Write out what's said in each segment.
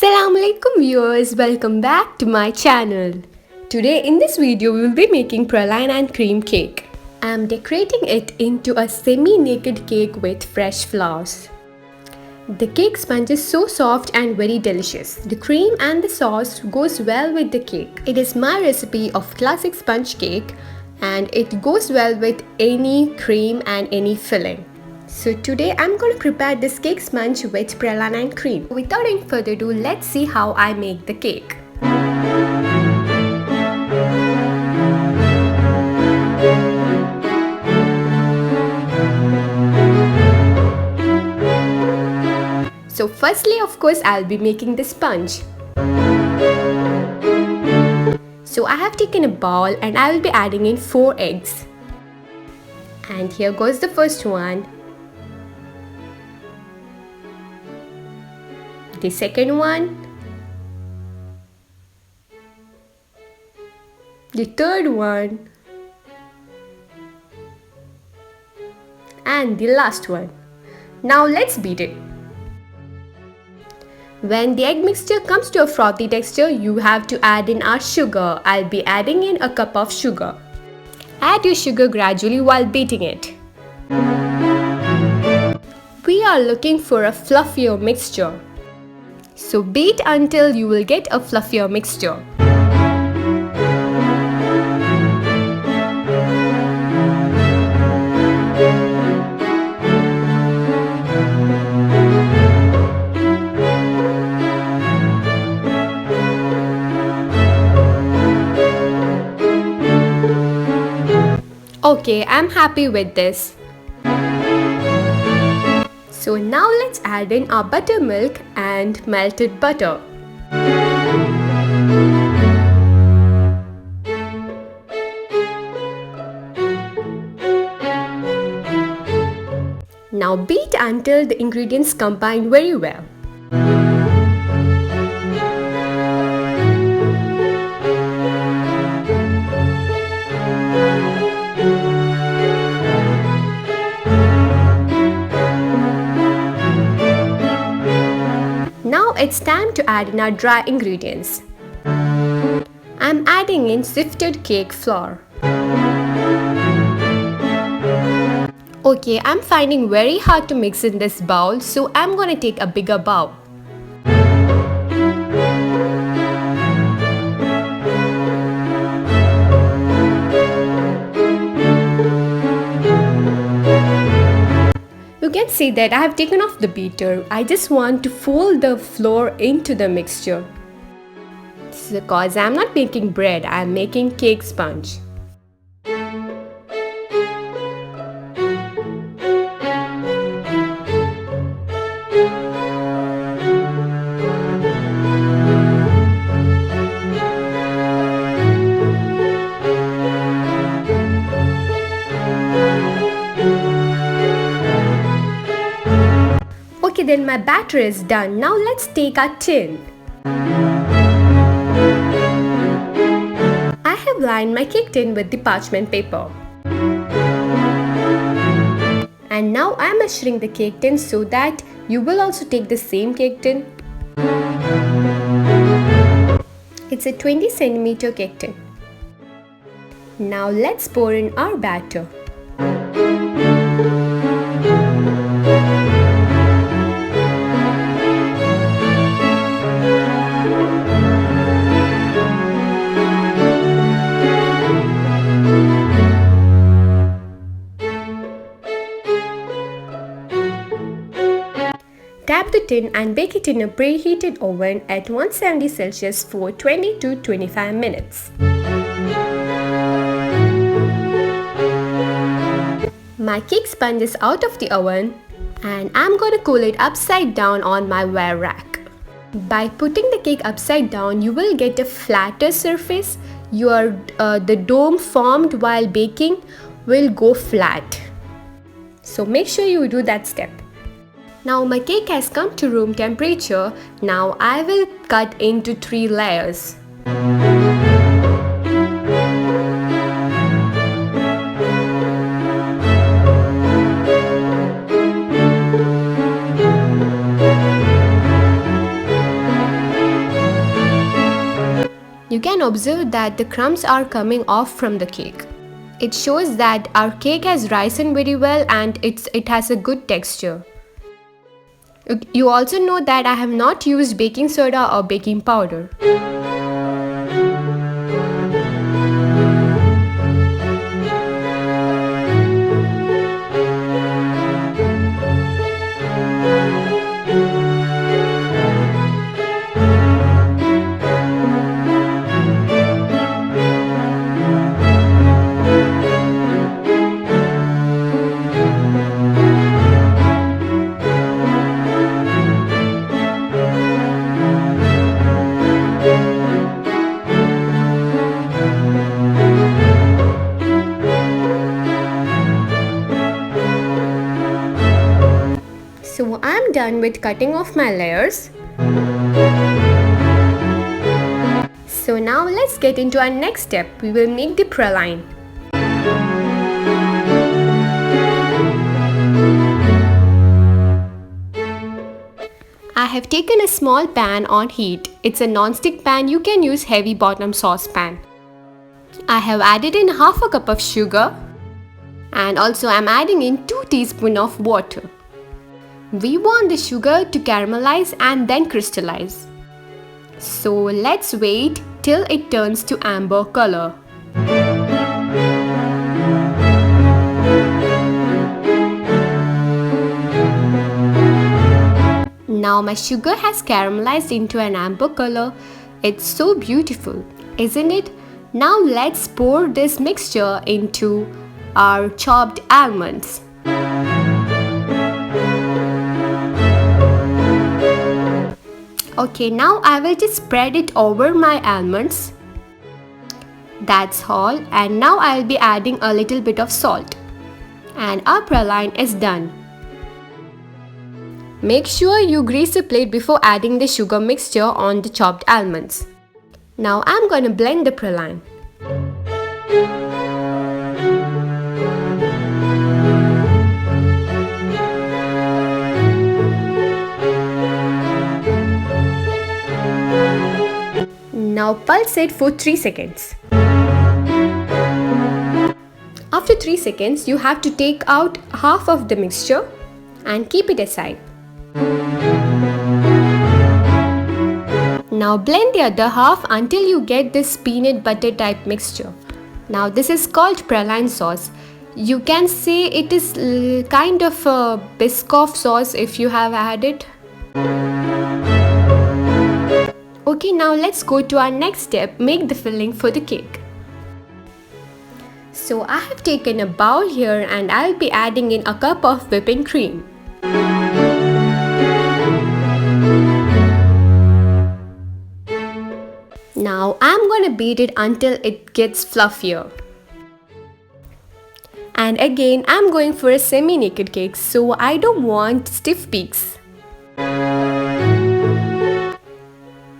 Assalamualaikum viewers, welcome back to my channel. Today in this video we will be making praline and cream cake. I am decorating it into a semi-naked cake with fresh flowers. The cake sponge is so soft and very delicious. The cream and the sauce goes well with the cake. It is my recipe of classic sponge cake and it goes well with any cream and any filling. So today I'm going to prepare this cake sponge with praline and cream. Without any further ado, let's see how I make the cake. So firstly, of course, I'll be making the sponge. So I have taken a bowl and I will be adding in 4 eggs. And here goes the first one. The second one, the third one, and the last one. Now let's beat it. When the egg mixture comes to a frothy texture, you have to add in our sugar. I'll be adding in a cup of sugar. Add your sugar gradually while beating it. We are looking for a fluffier mixture. So beat until you will get a fluffier mixture. Okay, I'm happy with this. So now let's add in our buttermilk and melted butter. Now beat until the ingredients combine very well. Now it's time to add in our dry ingredients. I'm adding in sifted cake flour. Okay, I'm finding very hard to mix in this bowl, so I'm gonna take a bigger bowl. You can see that I have taken off the beater. I just want to fold the flour into the mixture. This is because I'm not making bread, I'm making cake sponge. Okay, then my batter is done. Now let's take our tin. I have lined my cake tin with the parchment paper. And now I am measuring the cake tin so that you will also take the same cake tin. It's a 20 centimeter cake tin. Now let's pour in our batter. Tap the tin and bake it in a preheated oven at 170 Celsius for 20 to 25 minutes. My cake sponge is out of the oven and I'm going to cool it upside down on my wire rack. By putting the cake upside down, you will get a flatter surface. The dome formed while baking will go flat. So make sure you do that step. Now my cake has come to room temperature. Now I will cut into 3 layers. You can observe that the crumbs are coming off from the cake. It shows that our cake has risen very well and it has a good texture. You also know that I have not used baking soda or baking powder. So I'm done with cutting off my layers. So now let's get into our next step. We will make the praline. I have taken a small pan on heat. It's a non-stick pan. You can use heavy bottom saucepan. I have added in half a cup of sugar and also I'm adding in 2 teaspoons of water. We want the sugar to caramelize and then crystallize. So let's wait till it turns to amber color. Now my sugar has caramelized into an amber color. It's so beautiful, isn't it? Now let's pour this mixture into our chopped almonds. Okay, now I will just spread it over my almonds. That's all, and now I'll be adding a little bit of salt. And our praline is done. Make sure you grease the plate before adding the sugar mixture on the chopped almonds. Now I'm gonna blend the praline. Now pulse it for 3 seconds. After 3 seconds, you have to take out half of the mixture and keep it aside. Now blend the other half until you get this peanut butter type mixture. Now this is called praline sauce. You can say it is kind of a Biscoff sauce if you have had it. Okay, now let's go to our next step, make the filling for the cake. So I have taken a bowl here and I'll be adding in a cup of whipping cream. Now I'm gonna beat it until it gets fluffier. And again, I'm going for a semi-naked cake, so I don't want stiff peaks.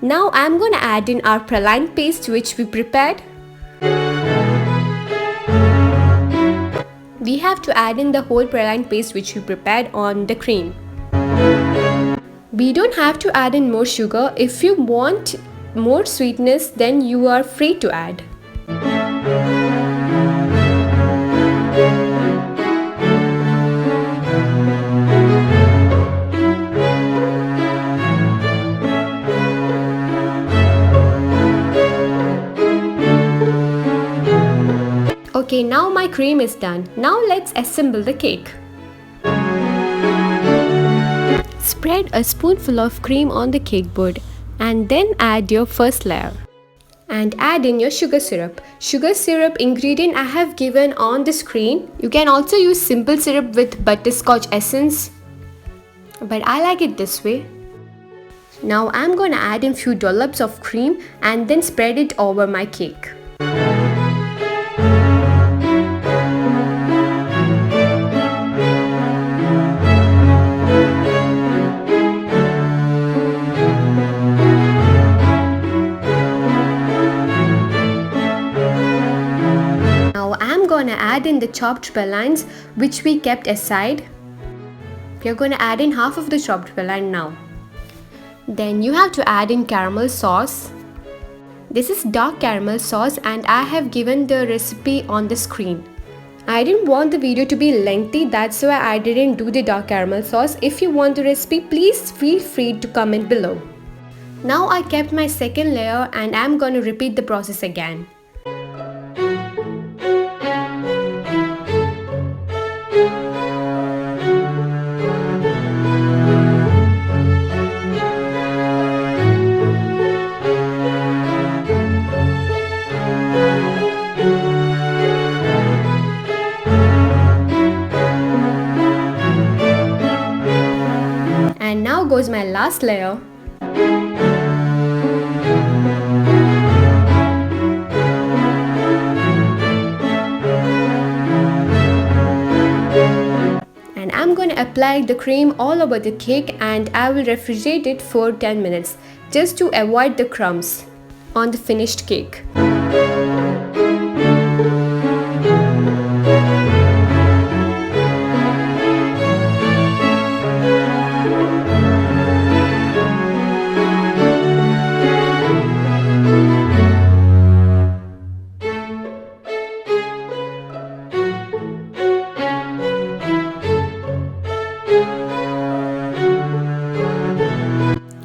Now I'm gonna add in our praline paste which we prepared. We have to add in the whole praline paste which we prepared on the cream. We don't have to add in more sugar. If you want more sweetness, then you are free to add. Okay, now my cream is done. Now let's assemble the cake. Spread a spoonful of cream on the cake board and then add your first layer. And add in your sugar syrup. Sugar syrup ingredient I have given on the screen. You can also use simple syrup with butterscotch essence, but I like it this way. Now I'm gonna add in few dollops of cream and then spread it over my cake. Gonna add in the chopped pralines which we kept aside. We are gonna add in half of the chopped praline now. Then you have to add in caramel sauce This is dark caramel sauce and I have given the recipe on the screen. I didn't want the video to be lengthy, that's why I didn't do the dark caramel sauce. If you want the recipe, please feel free to comment below. Now I kept my second layer and I'm going to repeat the process again. And now goes my last layer. And I'm going to apply the cream all over the cake and I will refrigerate it for 10 minutes just to avoid the crumbs on the finished cake.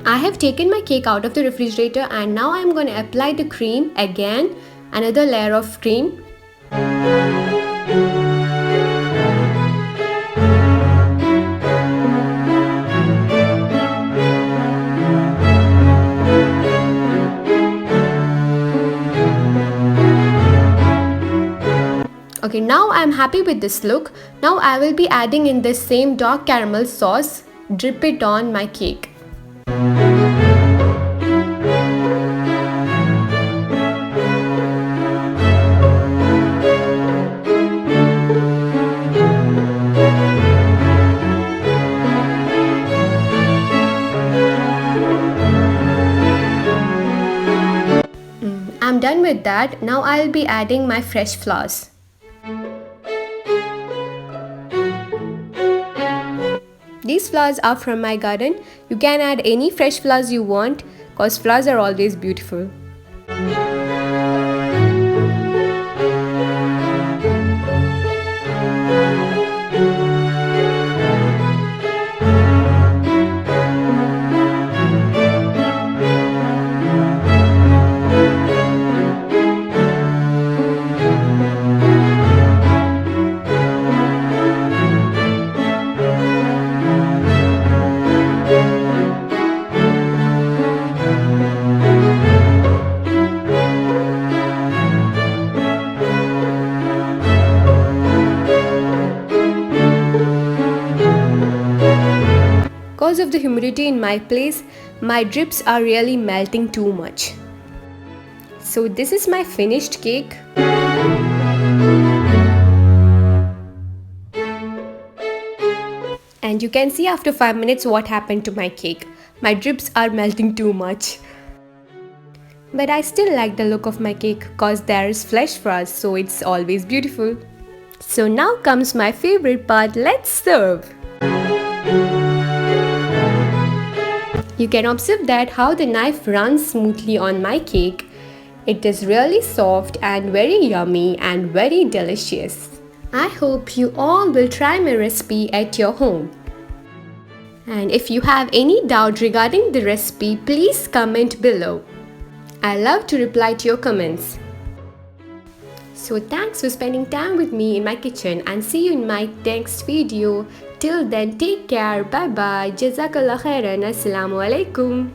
I have taken my cake out of the refrigerator and now I am going to apply the cream again, another layer of cream. Okay, now I am happy with this look. Now I will be adding in the same dark caramel sauce, drip it on my cake. I'm done with that. Now I'll be adding my fresh flowers. These flowers are from my garden. You can add any fresh flowers you want because flowers are always beautiful. Because of the humidity in my place, my drips are really melting too much. So this is my finished cake. And you can see after 5 minutes what happened to my cake. My drips are melting too much. But I still like the look of my cake because there is flesh frost, so it's always beautiful. So now comes my favorite part, let's serve. You can observe that how the knife runs smoothly on my cake. It is really soft and very yummy and very delicious. I hope you all will try my recipe at your home. And if you have any doubt regarding the recipe, please comment below. I love to reply to your comments. So thanks for spending time with me in my kitchen and see you in my next video. Till then, take care. Bye bye. Jazakallah khairan. Assalamu alaikum.